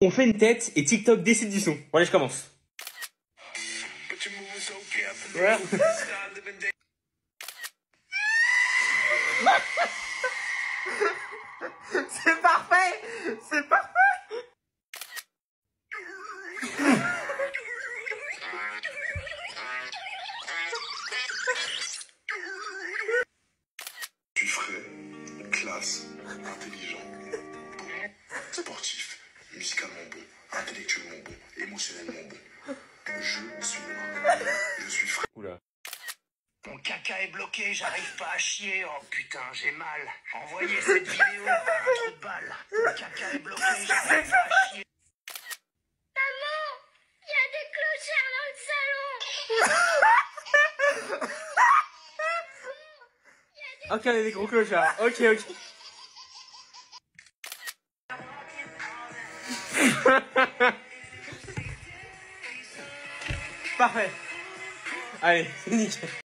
On fait une tête et TikTok décide du son. Bon allez, je commence. Ouais. C'est parfait. C'est parfait. Je suis frais, classe, intelligent, bon, sportif, musicalement bon, intellectuellement bon, émotionnellement bon. Je suis là. Je suis frais. Oula. Mon caca est bloqué, j'arrive pas à chier. Oh putain, j'ai mal. Envoyez cette vidéo par un trou de balle. Mon caca est bloqué, j'arrive pas à chier. Maman, il y a des clochards dans le salon. Ok, on est des gros clochards. Ok, ok. Parfait. Allez, c'est nickel.